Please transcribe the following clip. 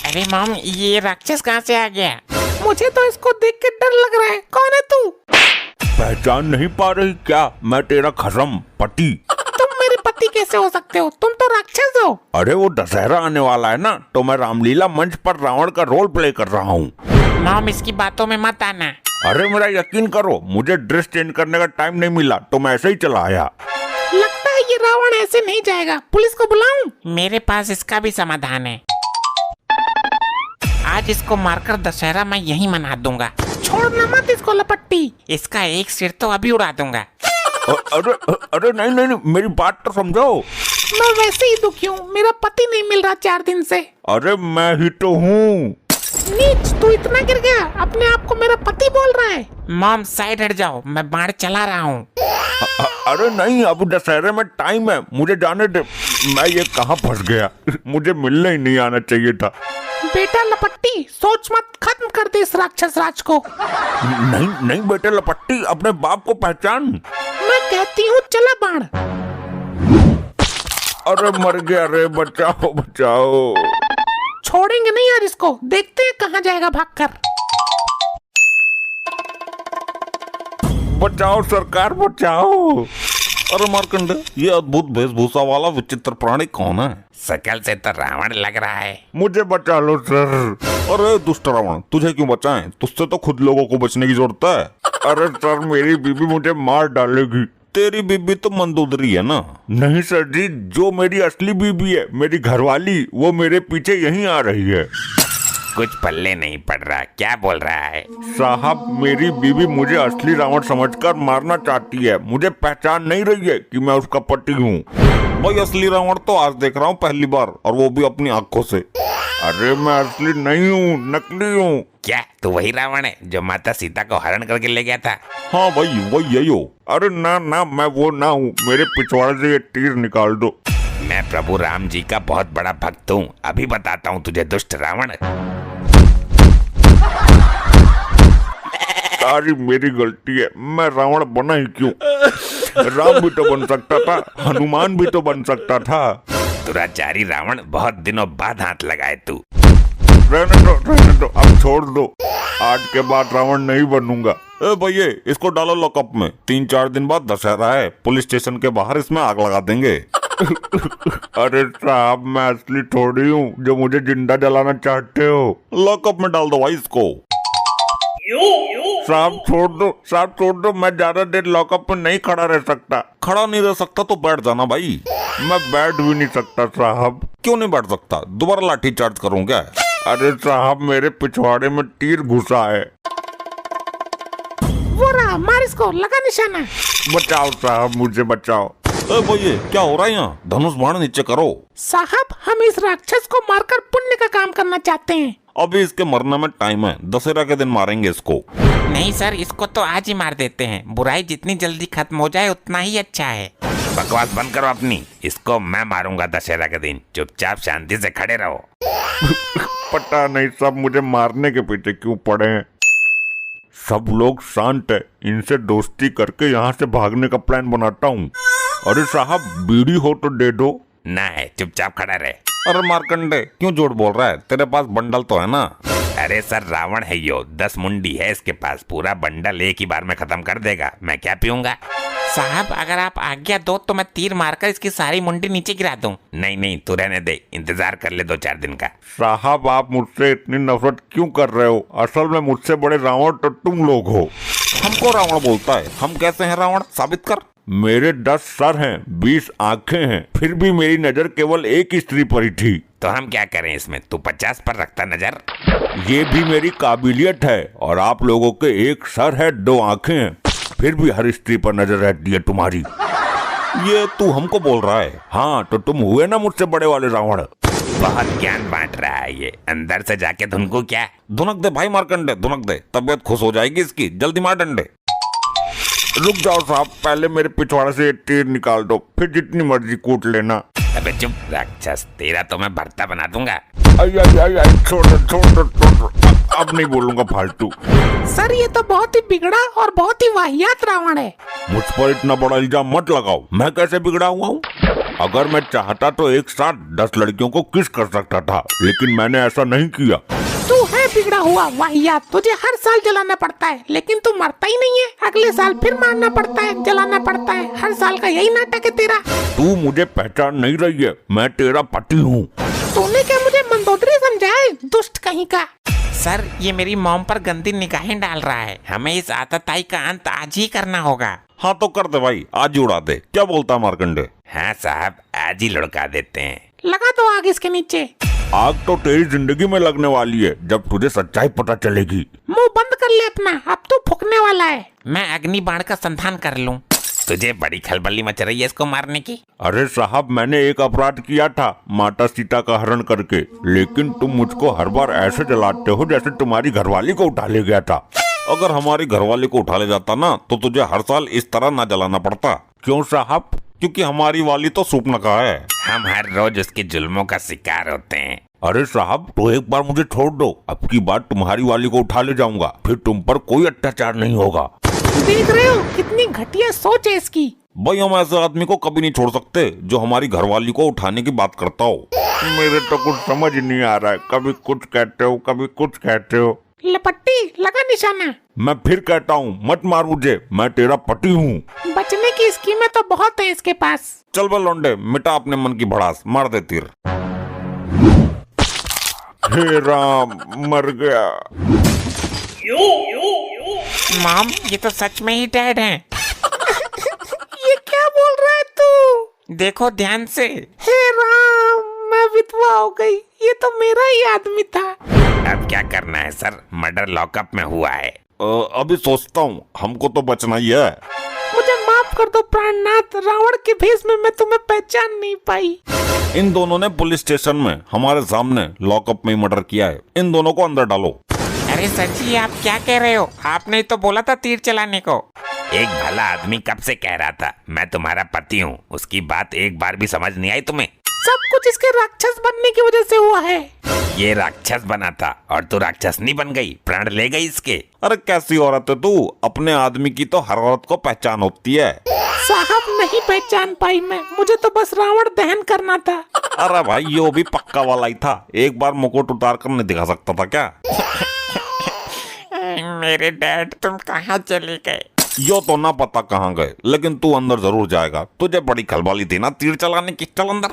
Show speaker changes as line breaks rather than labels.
अरे मॉम, ये राक्षस कहाँ से आ गया?
मुझे तो इसको देख के डर लग रहा है। कौन है तू?
पहचान नहीं पा रही क्या? मैं तेरा खसम पति।
तुम मेरे पति कैसे हो सकते हो? तुम तो राक्षस हो।
अरे वो दशहरा आने वाला है ना, तो मैं रामलीला मंच पर रावण का रोल प्ले कर रहा हूँ।
मॉम, इसकी बातों में मत आना।
अरे मेरा यकीन करो, मुझे ड्रेस चेंज करने का टाइम नहीं मिला तो मैं ऐसे ही चला आया।
लगता है ये रावण ऐसे नहीं जाएगा। पुलिस को बुलाऊं?
मेरे पास इसका भी समाधान है। आज इसको मारकर दशहरा मैं यहीं मना दूंगा।
छोड़ना मत इसको लपट्टी।
इसका एक सिर तो अभी उड़ा दूंगा।
अरे अरे नहीं नहीं नहीं, मेरी बात तो समझो।
मैं वैसे ही दुखी हूँ, मेरा पति नहीं मिल रहा 4 दिन से।
अरे मैं ही तो हूँ।
नीच, तू इतना गिर गया, अपने आप को मेरा पति बोल रहा है।
मॉम, साइड हट जाओ, मैं बाण चला रहा हूँ।
अरे नहीं, अब दशहरे में टाइम है, मुझे जाने दे। मैं ये कहाँ फंस गया? मुझे मिलने ही नहीं आना चाहिए था।
बेटा लपट्टी, सोच मत, खत्म कर दे इस राक्षस राज को।
नहीं नहीं बेटे लपट्टी, अपने बाप को पहचान।
मैं कहती हूँ चला बाण।
अरे मर गया रे, बचाओ बचाओ।
छोड़ेंगे नहीं यार इसको, देखते हैं कहाँ जाएगा भागकर।
बचाओ सरकार बचाओ। अरे मार्कंडे, ये अद्भुत वेशभूषा वाला विचित्र प्राणी कौन है?
शकल से तो रावण लग रहा है।
मुझे बचा लो सर। अरे दुष्ट रावण, तुझे क्यों बचाएं? तुझसे तो खुद लोगों को बचने की जरूरत है। अरे सर, मेरी बीबी मुझे मार डालेगी। तेरी बीबी तो मंदोदरी है ना? नहीं सर जी, जो मेरी असली बीबी है, मेरी घरवाली, वो मेरे पीछे यहीं आ रही है।
कुछ पल्ले नहीं पड़ रहा, क्या बोल रहा है?
साहब, मेरी बीवी मुझे असली रावण समझकर मारना चाहती है। मुझे पहचान नहीं रही है कि मैं उसका पति हूँ। भाई असली रावण तो आज देख रहा हूँ पहली बार, और वो भी अपनी आंखों से। अरे मैं असली नहीं हूँ, नकली हूँ।
क्या तू वही रावण है जो माता सीता को हरण करके ले गया था?
हाँ भाई, वही यही हो। अरे ना ना, मैं वो ना हूँ। मेरे पिछवाड़े से ये तीर निकाल दो।
मैं प्रभु राम जी का बहुत बड़ा भक्त हूँ, अभी बताता हूँ तुझे दुष्ट रावण।
सारी मेरी गलती है, मैं रावण बना ही क्यों? राम भी तो बन सकता था, हनुमान भी तो बन सकता था।
दुराचारी रावण, बहुत दिनों बाद हाथ लगाए तू।
रहने दो, अब छोड़ दो। आज के बाद रावण नहीं बनूंगा। ए भैया, इसको डालो लॉकअप में। 3-4 दिन बाद दशहरा है, पुलिस स्टेशन के बाहर इसमें आग लगा देंगे। अरे साहब, मैं असली थोड़ी हूँ जो मुझे जिंदा जलाना चाहते हो। लॉकअप में डाल दो भाई इसको। साहब छोड़ दो, साहब छोड़ दो, मैं ज्यादा देर लॉकअप में नहीं खड़ा रह सकता। खड़ा नहीं रह सकता तो बैठ जाना भाई। मैं बैठ भी नहीं सकता साहब। क्यों नहीं बैठ सकता? दोबारा लाठी चार्ज करूँ क्या? अरे साहब, मेरे पिछवाड़े में तीर घुसा है।
वो रहा, मार इसको, लगा निशाना।
बचाओ साहब, मुझे बचाओ। भैया, क्या हो रहा है यहाँ? धनुष बाण नीचे करो।
साहब, हम इस राक्षस को मारकर पुण्य का काम करना चाहते हैं।
अभी इसके मरने में टाइम है, दशहरा के दिन मारेंगे इसको।
नहीं सर, इसको तो आज ही मार देते हैं। बुराई जितनी जल्दी खत्म हो जाए उतना ही अच्छा है। बकवास बंद करो अपनी, इसको मैं मारूंगा दशहरा के दिन। चुपचाप शांति से खड़े रहो।
पता नहीं सब मुझे मारने के पीछे क्यों पड़े हैं। सब लोग शांत है, इनसे दोस्ती करके यहाँ से भागने का प्लान बनाता हूँ। अरे साहब, बीड़ी हो तो दे दो।
ना है, चुपचाप खड़ा रहे।
अरे मार्कंडे, क्यों झूठ बोल रहा है? तेरे पास बंडल तो है ना?
अरे सर, रावण है यो, 10 मुंडी है इसके पास। पूरा बंडल एक ही बार में खत्म कर देगा। मैं क्या पीऊंगा? साहब, अगर आप आज्ञा दो तो मैं तीर मारकर इसकी सारी मुंडी नीचे गिरा दूं। नहीं नहीं, तू रहने दे, इंतजार कर ले 2-4 दिन का।
साहब, आप मुझसे इतनी नफरत क्यों कर रहे हो? असल में मुझसे बड़े रावण तो तुम लोग हो। हमको रावण बोलता है? हम कैसे हैं रावण? साबित कर। मेरे 10 सर हैं, 20 आंखें हैं, फिर भी मेरी नजर केवल एक ही स्त्री पर ही थी।
तो हम क्या करें इसमें? तू 50 पर रखता नजर।
ये भी मेरी काबिलियत है। और आप लोगों के 1 सर है, 2 आंखें हैं, फिर भी हर स्त्री पर नजर रहती है तुम्हारी। ये तू हमको बोल रहा है? हाँ, तो तुम हुए ना मुझसे बड़े वाले रावण।
बहुत ज्ञान बांट रहा है ये। अंदर से जाके धुनको क्या?
धुनक दे भाई मार्कंडे, धुनक दे, तबीयत खुश हो जाएगी इसकी। जल्दी मार डंडे। रुक जाओ साहब, पहले मेरे पिछवाड़े से तीर निकाल दो, फिर जितनी मर्जी कूट लेना।
अबे चुप राक्षस, तेरा तो मैं भरता बना दूंगा।
छोड़ दो, अब नहीं बोलूंगा फालतू।
सर, ये तो बहुत ही बिगड़ा और बहुत ही वाहियात रावण है।
मुझ पर इतना बड़ा इल्जाम मत लगाओ। मैं कैसे बिगड़ा हुआ हूँ? अगर मैं चाहता तो एक साथ 10 लड़कियों को किस कर सकता था, लेकिन मैंने ऐसा नहीं किया।
तू है बिगड़ा हुआ वाहियात, तुझे हर साल जलाना पड़ता है लेकिन तू मरता ही नहीं है। अगले साल फिर मारना पड़ता है, जलाना पड़ता है, हर साल का यही नाटक है तेरा।
तू मुझे पहचान नहीं रही है, मैं तेरा पति हूँ।
तूने क्या मुझे मंदोदरी समझा है, दुष्ट कहीं का।
सर ये मेरी मॉम पर गंदी निगाहें डाल रहा है, हमें इस आतताई का अंत आज ही करना होगा।
हाँ तो कर दे भाई, आज ही उड़ा दे। क्या बोलता है मार्कंडे?
हाँ साहब, आज ही लुढ़का देते हैं।
लगा दो आग इसके नीचे।
आग तो तेरी जिंदगी में लगने वाली है जब तुझे सच्चाई पता चलेगी।
मुंह बंद कर ले अपना, अब तू फूकने वाला है।
मैं अग्नि बाण का संधान कर लूं। तुझे बड़ी खलबली मच रही है इसको मारने की।
अरे साहब, मैंने एक अपराध किया था माता सीता का हरण करके, लेकिन तुम मुझको हर बार ऐसे जलाते हो जैसे तुम्हारी घरवाली को उठा ले गया था। अगर हमारी घरवाली को उठा ले जाता ना तो तुझे हर साल इस तरह ना जलाना पड़ता। क्यों साहब? क्योंकि हमारी वाली तो सूपनका है।
हम हर रोज उसके जुल्मों का शिकार होते हैं।
अरे साहब, तो एक बार मुझे छोड़ दो, अब की बार तुम्हारी वाली को उठा ले जाऊंगा, फिर तुम पर कोई अत्याचार नहीं होगा।
देख रहे हो कितनी घटिया सोच है इसकी।
भाई हम ऐसे आदमी को कभी नहीं छोड़ सकते जो हमारी घरवाली को उठाने की बात करता हो। मेरे तो कुछ समझ नहीं आ रहा है, कभी कुछ कहते हो कभी कुछ कहते हो।
लपट्टी लगा निशाना।
मैं फिर कहता हूँ, मत मार मुझे, मैं तेरा पति हूँ।
बचने की स्कीमें तो बहुत है इसके पास।
चल बे लौंडे, मिटा अपने मन की भड़ास, मार दे तीर। हे राम, मर गया।
मॉम ये तो सच में ही डैड हैं।
ये क्या बोल रहा है तू?
देखो ध्यान से।
हे राम, मैं विधवा हो गई, ये तो मेरा ही आदमी था।
अब क्या करना है सर, मर्डर लॉकअप में हुआ है।
अभी सोचता हूँ, हमको तो बचना ही है।
मुझे माफ कर दो प्राणनाथ, रावण के भेष में मैं तुम्हें पहचान नहीं पाई।
इन दोनों ने पुलिस स्टेशन में हमारे सामने लॉकअप में मर्डर किया है, इन दोनों को अंदर डालो।
अरे सर जी आप क्या कह रहे हो, आपने तो बोला था तीर चलाने को। एक भला आदमी कब से कह रहा था मैं तुम्हारा पति हूँ, उसकी बात एक बार भी समझ नहीं आई तुम्हें?
सब कुछ इसके राक्षस बनने की वजह से हुआ है।
ये राक्षस बना था और तू राक्षसनी बन गई, प्राण ले गई इसके।
अरे कैसी औरत है तू, अपने आदमी की तो हर औरत को पहचान होती है।
साहब नहीं पहचान पाई मैं, मुझे तो बस रावण दहन करना था।
अरे भाई ये भी पक्का वाला ही था, एक बार मुकुट उतार कर नहीं दिखा सकता था क्या?
मेरे डैड तुम कहाँ चले गए?
यो तो ना पता कहाँ गए, लेकिन तू अंदर जरूर जाएगा। तुझे बड़ी खलबली थी ना तीर चलाने की, चल अंदर।